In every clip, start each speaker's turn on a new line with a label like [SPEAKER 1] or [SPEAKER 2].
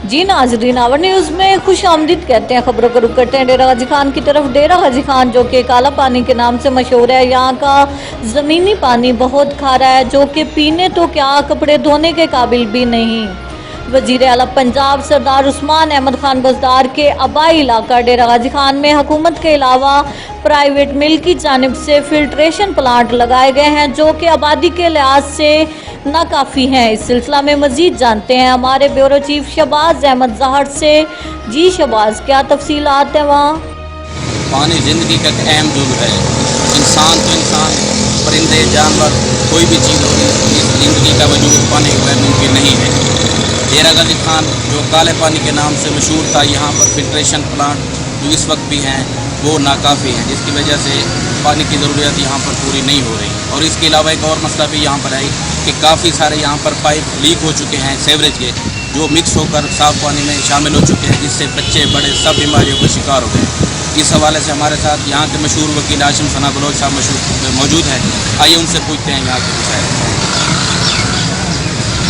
[SPEAKER 1] जी नाजरीन, our news में खुश आमदीद कहते हैं। खबरों को रुक करते हैं डेरा गाजी खान की तरफ। डेरा गाजी खान जो कि काला पानी के नाम से मशहूर है, यहाँ का ज़मीनी पानी बहुत खारा है जो कि पीने तो क्या कपड़े धोने के काबिल भी नहीं। वज़ीर आला पंजाब सरदार उस्मान अहमद खान बज़दार के आबाई इलाका डेरा गाजी खान में हुकूमत के अलावा प्राइवेट मिल की जानिब से फिल्ट्रेशन प्लांट लगाए गए हैं जो कि आबादी के लिहाज से नाकाफ़ी हैं। इस सिलसिला में मज़ीद जानते हैं हमारे ब्यूरो चीफ शहबाज अहमद ज़ाहर से। जी शहबाज, क्या तफसीलात हैं वहाँ?
[SPEAKER 2] पानी ज़िंदगी का एक अहम जुज़ है। इंसान तो इंसान, परिंदे, जानवर, कोई भी चीज़ होगी, इस ज़िंदगी का वजूद पानी के बगैर मुमकिन नहीं है। डेरा गाजी खान जो काले पानी के नाम से मशहूर था, यहाँ पर फिल्ट्रेशन प्लांट जो इस वक्त भी हैं वो नाकाफ़ी हैं, जिसकी वजह से पानी की ज़रूरत यहाँ पर पूरी नहीं हो रही। और इसके अलावा एक और मसला भी यहाँ पर है कि काफ़ी सारे यहाँ पर पाइप लीक हो चुके हैं सीवरेज के, जो मिक्स होकर साफ़ पानी में शामिल हो चुके हैं, जिससे बच्चे बड़े सब बीमारियों का शिकार हो गए। इस हवाले से हमारे साथ यहाँ के मशहूर वकील हाशिम सना बलोच साहब मौजूद हैं। आइए उनसे पूछते हैं यहाँ के मसाइल।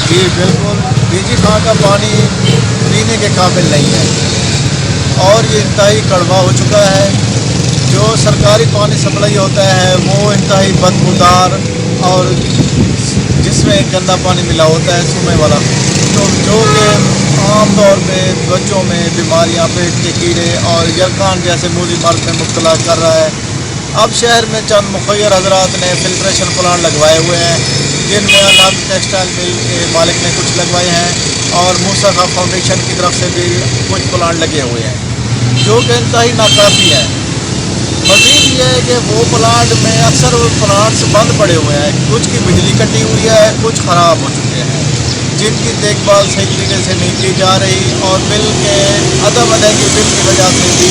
[SPEAKER 3] जी बिल्कुल, डीजी खां का पानी पीने के काबिल नहीं है और ये इंतहाई कड़वा हो चुका है। जो सरकारी पानी सप्लाई होता है वो इंतहाई बदबूदार और जिसमें गंदा पानी मिला होता है, सूमे वाला, तो जो कि आम तौर पे बच्चों में बीमारियां, पेट के कीड़े और यरकान जैसे मूली मर्द में मुब्तला कर रहा है। अब शहर में चंद मुखय्यर हजरात ने फिल्ट्रेशन प्लांट लगवाए हुए हैं, जिनमें अलाब टेक्सटाइल मिल के मालिक ने कुछ लगवाए हैं और मूसा खां फाउंडेशन की तरफ से भी कुछ प्लांट लगे हुए हैं, जो कि इंतहाई नाकाफ़ी है। मज़ीद ये है कि वो प्लांट में अक्सर वो प्लांट्स बंद पड़े हुए हैं, कुछ की बिजली कटी हुई है, कुछ ख़राब हो चुके हैं, जिनकी देखभाल सही तरीके से नहीं की जा रही और बिल के अदम अदायगी बिल की वजह से भी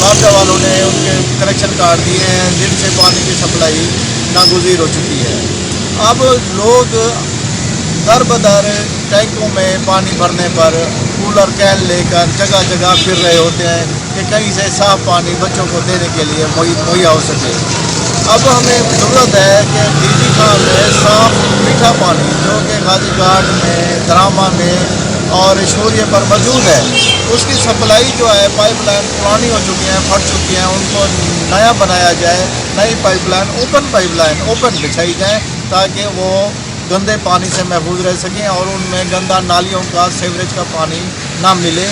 [SPEAKER 3] वापडा वालों ने उनके कनेक्शन काट दिए हैं, जिनसे पानी की सप्लाई नागुज़ीर हो चुकी है। अब लोग दर बदर टैंकों में पानी भरने पर कूलर कैन लेकर जगह जगह फिर रहे होते हैं कि कहीं से साफ़ पानी बच्चों को देने के लिए मुहैया हो सके। अब हमें ज़रूरत है कि डीजी खां में साफ़ मीठा पानी जो कि गाजी घाट में, दरामा में और शोरिया पर मौजूद है, उसकी सप्लाई जो है पाइपलाइन पुरानी हो चुकी हैं, फट चुकी हैं, उनको नया बनाया जाए, नई पाइपलाइन ओपन बिछाई जाए ताकि वो गंदे पानी से महफूज रह सकें और उनमें गंदा नालियों का, सीवरेज का पानी ना मिले।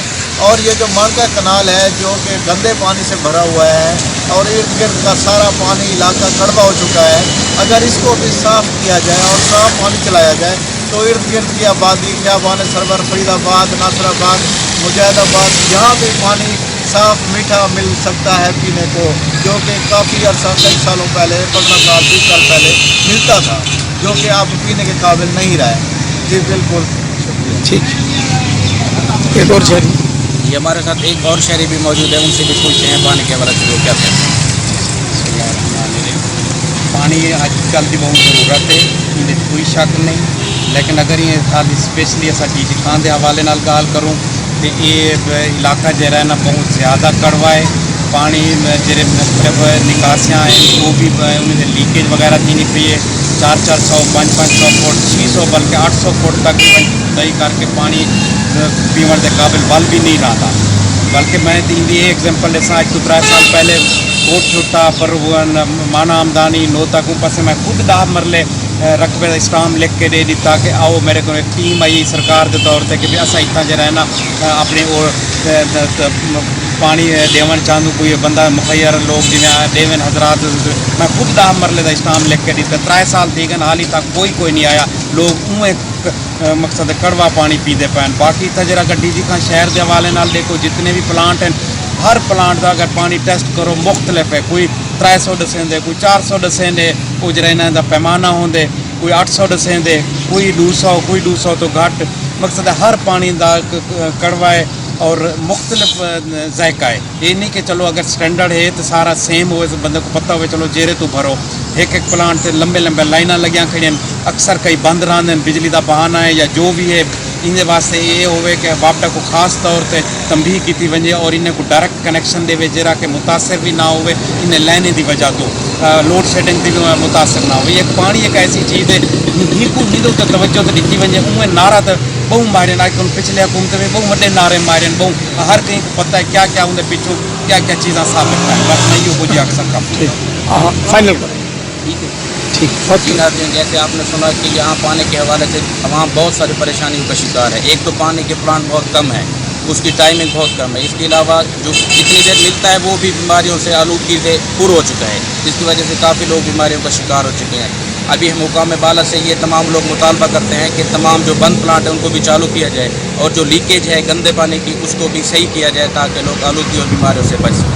[SPEAKER 3] और ये जो मानका कनाल है जो कि गंदे पानी से भरा हुआ है और इर्द गिर्द का सारा पानी इलाका कड़वा हो चुका है, अगर इसको भी साफ़ किया जाए और साफ़ पानी चलाया जाए तो इर्द गिर्द की आबादी, ख्याबान सरवर, फरीदाबाद, नासराबाद, मुजाहिदाबाद, यहाँ भी पानी साफ़ मीठा मिल सकता है पीने को, जो कि काफ़ी अर्सा, कई सालों पहले, 15 साल 20 साल पहले मिलता था, जो कि आप पीने के काबिल नहीं रहा है। जी बिल्कुल,
[SPEAKER 4] ठीक। एक और शहरी,
[SPEAKER 2] ये हमारे साथ एक और शहरी भी मौजूद है, उनसे भी पूछते हैं पानी के हवाले से वो क्या कहते हैं।
[SPEAKER 5] पानी अजकल की बहुत जरूरत है, इन्हें कोई शक नहीं, लेकिन अगर ये खाली स्पेशली असा डीजी खान के हवाले नाल गाल करूँ तो ये इलाका जरा ना बहुत ज़्यादा कड़वा है। पानी जेरे निकासियाँ हैं वो भी उन्हें लीकेज वगैरह थी नहीं पी है, 400-400, 500-500 फुट, 600 बल्कि 800 फुट तक दही करके पानी पीवन के काबिल बल भी नहीं रहा था। बल्कि मैं ये एग्जाम्पल ऐसा आज तो 3 साल पहले वोट छुट्टा पर माना आमदानी नो तक ऊपर से मैं खुद 10 मरले रकबे का स्टाम लिख के दे दिता कि आओ मेरे को एक टीम आई सरकार के तौर पर कि भी असा इतना जरा है ना अपने पानी देवन चाहूँ, कोई बंदा मुखैर लोग जिन्हें देवन हजरात, मैं खुद 10 मरले का स्टाम लिख के दिता। 3 साल थी गए हाली तक कोई नहीं आया, लोग उमें मकसद कड़वा पानी पीते पैन। बाकी इतना जरा अगर डीजी खां शहर के हवाले नाल देखो, जितने भी प्लांट हैं, हर प्लांट का अगर पानी टेस्ट करो मुख्तलिफ है, कोई 300 दसेंदे, कोई 400 दसेंदे, वो जरा इन्हों का पैमाना होंगे, कोई 800 दसेंदे, कोई 200 तो घट। मकसद है हर पानी का कड़वा है और मुख्तलिफ जायका है। ये नहीं कि चलो अगर स्टैंडर्ड है तो सारा सेम हो, बंदे को पता हो चलो जेरे तो भरो। एक प्लांट से लंबे लाइना लगिया खड़ी, अक्सर कई बंद रहा बिजली का बहाना है या जो भी है। इन वास्ते ये होवे कि वापडा को खास तौर पर तंबीह की वजे और इन्हें को डायरेक्ट कनेक्शन दे जरा कि मुतासर भी ना हो इन लाइने की वजह तो लोड शेडिंग की भी मुतासर ना हो। ये पानी एक ऐसी चीज़ है नीकू नींदो तो तवज्जो तो दी वजे उमें नारा तो बहु मारे ना कि पिछले हुकूमत में बहु वड्डे नारे मारे बहु हर कहीं को पता है क्या क्या उनके पिछू क्या क्या चीज़ें साबित है बस मैं ये बुझी अक्सर कम
[SPEAKER 4] ठीक हाँ फाइनल करें
[SPEAKER 2] ठीक है
[SPEAKER 4] ठीक बहुत
[SPEAKER 2] जी नाज़रीन, जैसे आपने सुना कि यहाँ पानी के हवाले से तमाम बहुत सारी परेशानियों का शिकार है। एक तो पानी के प्लांट बहुत कम है, उसकी टाइमिंग बहुत कम है, इसके अलावा जो जितनी देर मिलता है वो भी बीमारियों से आलूदगी से पुर हो चुका है, जिसकी वजह से काफ़ी लोग बीमारियों का शिकार हो चुके हैं। अभी हम हुकाम बाला से ये तमाम लोग मुतालबा करते हैं कि तमाम जो बंद प्लांट है उनको भी चालू किया जाए और जो लीकेज है गंदे पानी की उसको भी सही किया जाए ताकि लोग आलूदगी और बीमारियों से बच सकें।